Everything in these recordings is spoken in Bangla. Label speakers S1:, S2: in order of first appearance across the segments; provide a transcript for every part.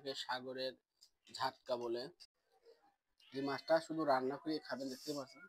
S1: এটাকে সাগরের ঝাটকা বলে। এই মাছটা শুধু রান্না করে খাবেন, দেখতে পাচ্ছেন।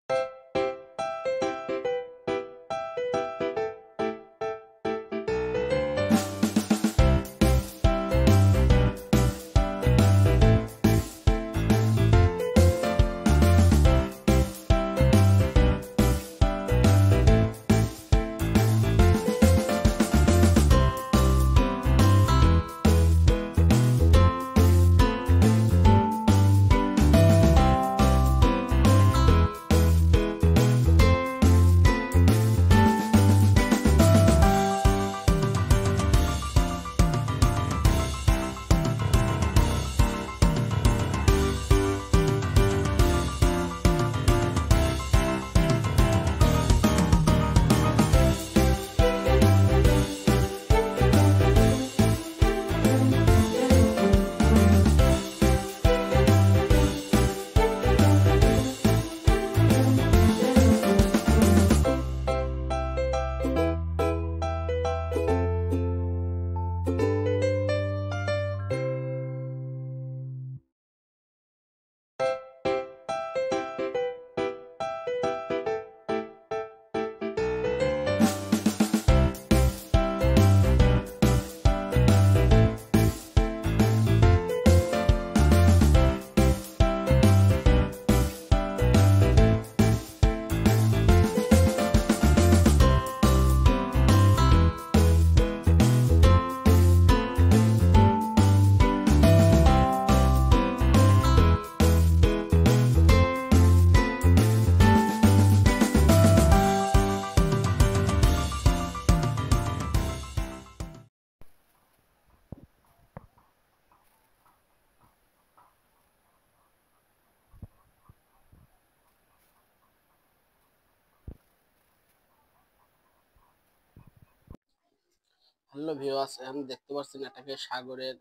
S1: হ্যালো ভিউয়ার্স, এখন দেখতে পাচ্ছেন এটাকে সাগরের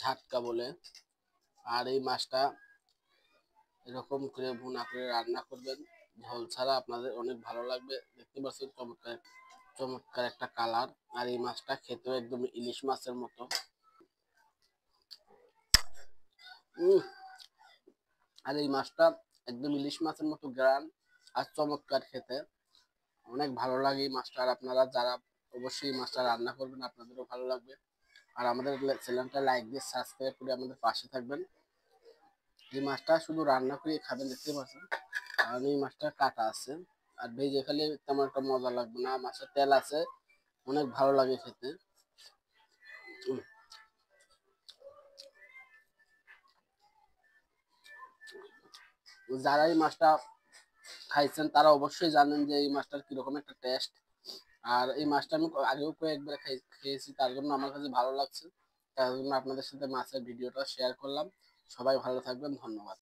S1: ঝাটকা বলে। আর এই মাছটা এরকম করে ভুনা করে রান্না করবেন, ঝোল ছাড়া, আপনাদের অনেক ভালো লাগবে। দেখতে পাচ্ছেন চমৎকার চমৎকার একটা কালার। আর এই মাছটা খেতেও একদম ইলিশ মাছের মতো। আর এই মাছটা একদম ইলিশ মাছের মতো গ্রান আর চমৎকার খেতে, অনেক ভালো লাগে এই মাছটা। আর আপনারা যারা অবশ্যই মাছটা রান্না করবেন, আপনাদেরও ভালো লাগবে। আর আমাদের চ্যানেলটা লাইক দিয়ে সাবস্ক্রাইব করে আমাদের পাশে থাকবেন। এই মাছটা শুধু রান্না করে খাবেন, দেখতে পাচ্ছেন। কারণ এই মাছটা কাটা আছে, আর ভেজে খেলে তেমন একটা মজা লাগবে না। মাছের তেল আছে, অনেক ভালো লাগে খেতে। যারা এই মাছটা খাইছেন তারা অবশ্যই জানেন যে এই মাছটার কিরকম একটা টেস্ট। আর এই মাছটা আমি আগেও কয়েকবার খেয়েছি, তার জন্য আমার কাছে ভালো লাগছে। তার জন্য আপনাদের সাথে মাছের ভিডিওটা শেয়ার করলাম। সবাই ভালো থাকবেন, ধন্যবাদ।